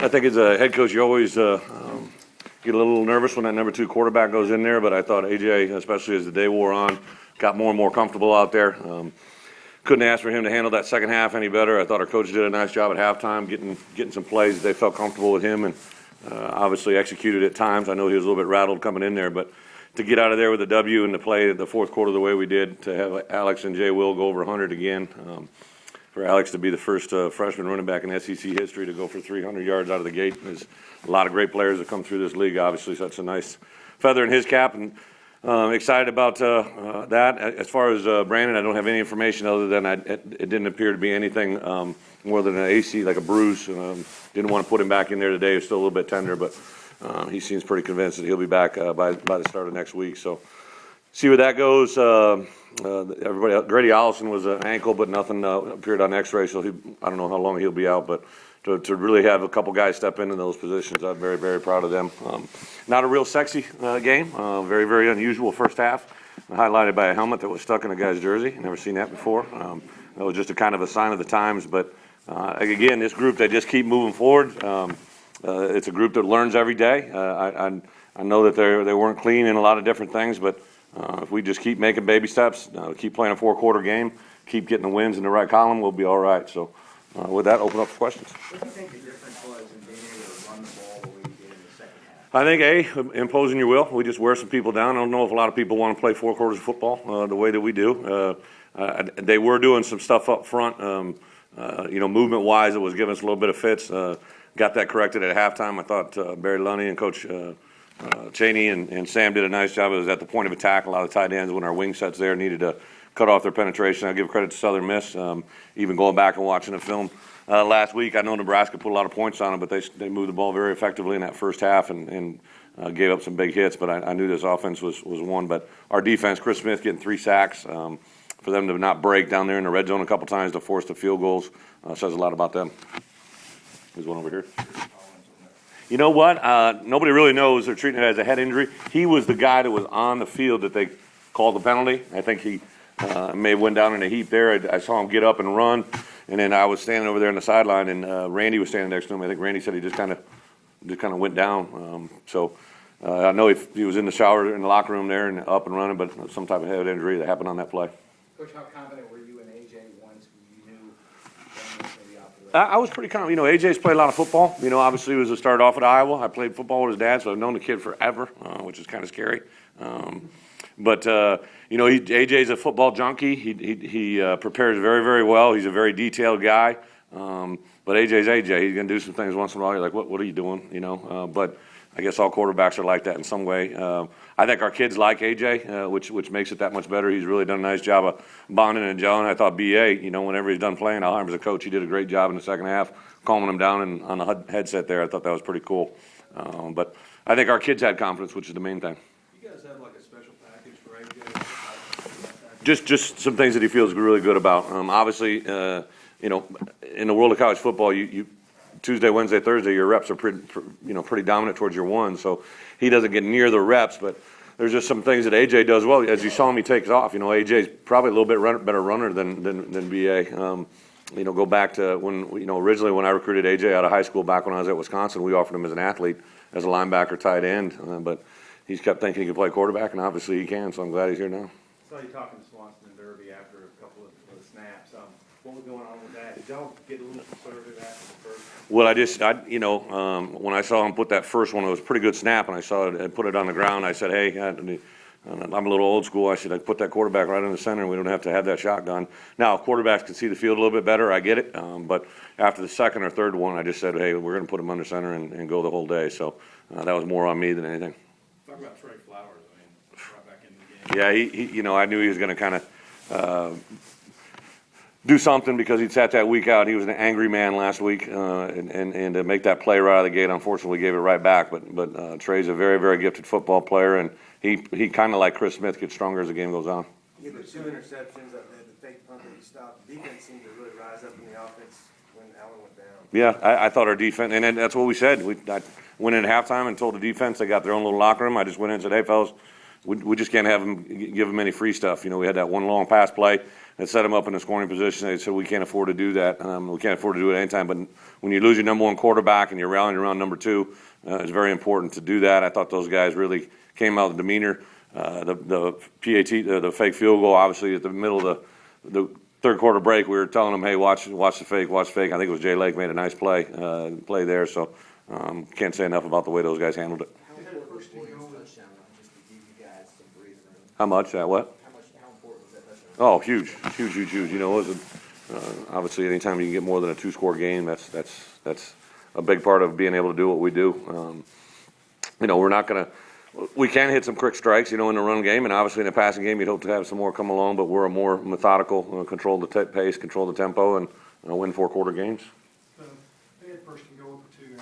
I think as a head coach, you always get a little nervous when that number 2 quarterback goes in there, but I thought AJ, especially as the day wore on, got more and more comfortable out there. Couldn't ask for him to handle that second half any better. I thought our coach did a nice job at halftime getting some plays that they felt comfortable with him, and obviously executed at times. I know he was a little bit rattled coming in there, but to get out of there with a W and to play the fourth quarter the way we did, to have Alex and Jay Will go over 100 again, for Alex to be the first freshman running back in SEC history to go for 300 yards out of the gate. There's a lot of great players that come through this league, obviously, so that's a nice feather in his cap, and excited about that. As far as Brandon, I don't have any information other than it didn't appear to be anything more than an AC, like a bruise. Didn't want to put him back in there today. He's still a little bit tender, but he seems pretty convinced that he'll be back by the start of next week. So see where that goes. Everybody, Grady Allison was an ankle, but nothing appeared on X-ray, so I don't know how long he'll be out, but to really have a couple guys step into those positions, I'm very, very proud of them. Not a real sexy game. Very, very unusual first half, highlighted by a helmet that was stuck in a guy's jersey. Never seen that before. That was just a kind of a sign of the times, but again, this group, they just keep moving forward. It's a group that learns every day. I know that they weren't clean in a lot of different things, but if we just keep making baby steps, keep playing a 4-quarter game, keep getting the wins in the right column, we'll be all right. So with that, open up for questions. What do you think the difference was in being able to run the ball the way you did in the second half? I think, imposing your will. We just wear some people down. I don't know if a lot of people want to play 4 quarters of football the way that we do. They were doing some stuff up front, movement-wise. It was giving us a little bit of fits. Got that corrected at halftime. I thought Barry Lunny and Coach Cheney and Sam did a nice job. It was at the point of attack. A lot of tight ends, when our wing sets there, needed to cut off their penetration. I give credit to Southern Miss. Even going back and watching the film last week, I know Nebraska put a lot of points on them, but they moved the ball very effectively in that first half and gave up some big hits. But I knew this offense was one. But our defense, Chris Smith getting 3 sacks, for them to not break down there in the red zone a couple times to force the field goals says a lot about them. There's one over here. You know what? Nobody really knows. They're treating it as a head injury. He was the guy that was on the field that they called the penalty. I think he may have went down in a heap there. I saw him get up and run, and then I was standing over there on the sideline, and Randy was standing next to him. I think Randy said he just kind of went down. I know he was in the shower in the locker room there and up and running, but some type of head injury that happened on that play. Coach, how confident were you in AJ once you knew maybe out for the I was pretty confident. AJ's played a lot of football. Obviously he was a start off at Iowa. I played football with his dad, so I've known the kid forever, which is kind of scary. AJ's a football junkie. He prepares very, very well. He's a very detailed guy. But AJ's AJ. He's going to do some things once in a while. You're like, what are you doing? But I guess all quarterbacks are like that in some way. I think our kids like AJ, which makes it that much better. He's really done a nice job of bonding and gelling. I thought BA, whenever he's done playing, Alheimer's a coach. He did a great job in the second half, calming him down and on the headset there. I thought that was pretty cool. But I think our kids had confidence, which is the main thing. You guys have like a special package for AJ? Just some things that he feels really good about. Obviously, in the world of college football, you Tuesday, Wednesday, Thursday, your reps are pretty dominant towards your one. So he doesn't get near the reps, but there's just some things that AJ does well. As you saw him, he takes off. AJ's probably a little bit better runner than BA. Go back to when originally when I recruited AJ out of high school back when I was at Wisconsin, we offered him as an athlete, as a linebacker, tight end, but he's kept thinking he could play quarterback, and obviously he can. So I'm glad he's here now. I saw you talking to Swanson and Derby after a couple of snaps. What was going on with that? Did y'all get a little conservative after the first? Well, when I saw him put that first one, it was a pretty good snap, and I saw it, put it on the ground. I said, hey, I'm a little old school. I said, I put that quarterback right in the center, and we don't have to have that shotgun. Now, if quarterbacks can see the field a little bit better, I get it. But after the second or third one, I just said, hey, we're going to put him under center and go the whole day. So that was more on me than anything. Talk about Trey Flowers. Right back in the game. Yeah, I knew he was going to kind of do something because he'd sat that week out. He was an angry man last week, and to make that play right out of the gate, unfortunately, we gave it right back. But Trey's a very, very gifted football player, and he kind of like Chris Smith gets stronger as the game goes on. You had the 2 interceptions, the fake punt that you stopped. The defense seemed to really rise up in the offense when Allen went down. Yeah, I thought our defense, and that's what we said. I went in at halftime and told the defense they got their own little locker room. I just went in and said, hey, fellas, we just can't have him, give him any free stuff. You know, we had that one long pass play that set him up in a scoring position. They said we can't afford to do that. We can't afford to do it anytime. But when you lose your number one quarterback and you're rallying around number two, it's very important to do that. I thought those guys really came out with demeanor. The PAT, the fake field goal, obviously at the middle of the third quarter break, we were telling them, hey, watch the fake, watch the fake. I think it was Jay Lake made a nice play there. So can't say enough about the way those guys handled it. How much? That what? How important was that touchdown? Oh, huge. You know, it was obviously anytime you can get more than a 2-score game, that's a big part of being able to do what we do. You know, we can hit some quick strikes, you know, in the run game, and obviously in the passing game, you'd hope to have some more come along, but we're a more methodical, control the pace, control the tempo, and win 4-quarter games. They had first and goal for 2, maybe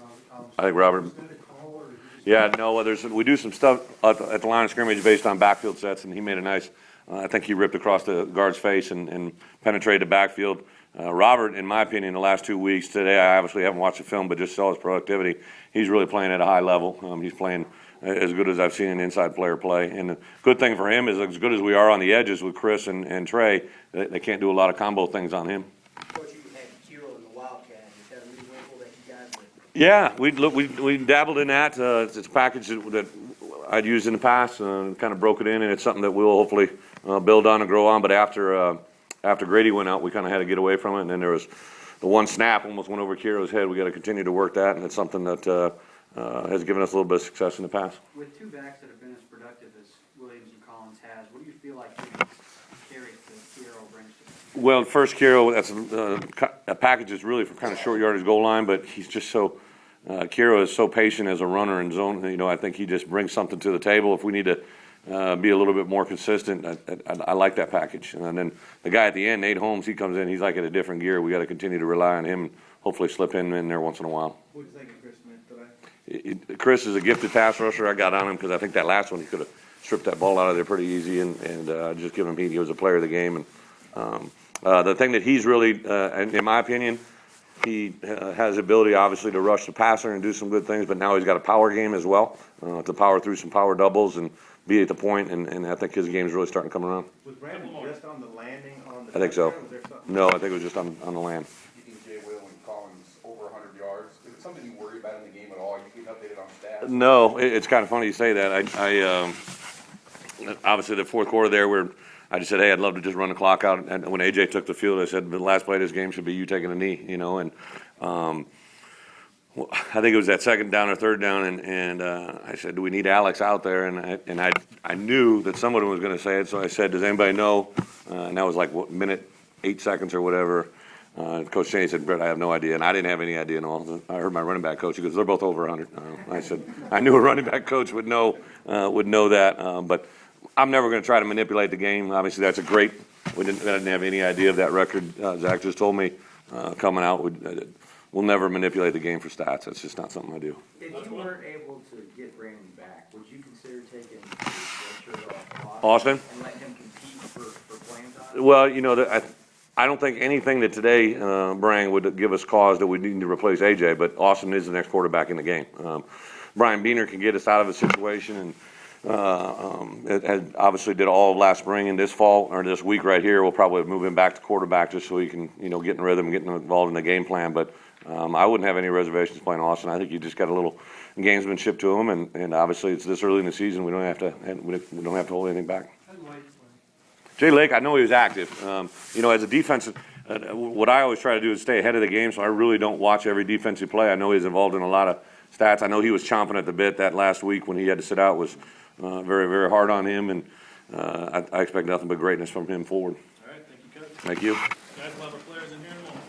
Robert Thompson. I think Robert. Was that a call, or did you just- Yeah, no, we do some stuff at the line of scrimmage based on backfield sets, and he made a nice, I think he ripped across the guard's face and penetrated the backfield. Robert, in my opinion, the last 2 weeks, today I obviously haven't watched the film, but just saw his productivity. He's really playing at a high level. He's playing as good as I've seen an inside player play. And the good thing for him is, as good as we are on the edges with Chris and Trey, they can't do a lot of combo things on him. Coach, you had Kiro in the Wildcat. Is that a new wrinkle that you guys are? Yeah, we dabbled in that. It's a package that I'd used in the past, kind of broke it in, and it's something that we'll hopefully build on and grow on. But after Grady went out, we kind of had to get away from it, and then there was the one snap almost went over Kiro's head. We got to continue to work that, and it's something that has given us a little bit of success in the past. With 2 backs that have been as productive as Williams and Collins has, what do you feel like you can carry that Kiro brings to you? Well, first Kiro, that's a package is really for kind of short yardage goal line, but he's just so Kiro is so patient as a runner in zone. You know, I think he just brings something to the table. If we need to be a little bit more consistent, I like that package. And then the guy at the end, Nate Holmes, he comes in, he's like in a different gear. We got to continue to rely on him and hopefully slip him in there once in a while. What do you think of Chris Smith today? Chris is a gifted pass rusher. I got on him because I think that last one he could have stripped that ball out of there pretty easy and just given him he was a player of the game. And the thing that he's really, in my opinion, he has the ability obviously to rush the passer and do some good things, but now he's got a power game as well to power through some power doubles and be at the point, and I think his game's really starting to come around. Was Brandon just on the landing on the? I think so. touchdown, or was there something? No, I think it was just on the land. Keeping Jay Will and Collins over 100 yards. Is it something you worry about in the game at all? You get updated on stats? No, it's kind of funny you say that. I obviously the fourth quarter there where I just said, hey, I'd love to just run the clock out. And when AJ took the field, I said, the last play of this game should be you taking a knee, you know. And I think it was that second down or third down, and I said, do we need Alex out there? And I knew that someone was going to say it, so I said, does anybody know? And that was like minute 8 seconds or whatever. Coach Shane said, Bret, I have no idea. And I didn't have any idea at all. I heard my running back coach, he goes, they're both over 100. I said, I knew a running back coach would know that. But I'm never going to try to manipulate the game. Obviously, that's a great, I didn't have any idea of that record. Zach just told me coming out, we'll never manipulate the game for stats. That's just not something I do. If you weren't able to get Brandon back, would you consider taking the shirt off Austin? and let him compete for playing time? Well, you know, I don't think anything that today, Brian, would give us cause that we need to replace AJ, but Austin is the next quarterback in the game. Brian Beener can get us out of a situation, and obviously did all last spring and this fall, or this week right here, we'll probably move him back to quarterback just so he can, you know, get in rhythm and get involved in the game plan. But I wouldn't have any reservations playing Austin. I think you just got a little gamesmanship to him, and obviously it's this early in the season. We don't have to hold anything back. Jay Lake, I know he was active. You know, as a defensive, what I always try to do is stay ahead of the game, so I really don't watch every defensive play. I know he's involved in a lot of stats. I know he was chomping at the bit that last week when he had to sit out. Was very, very hard on him, and I expect nothing but greatness from him forward. All right, thank you, Coach. Thank you. Guys, we'll have our players in here in a moment.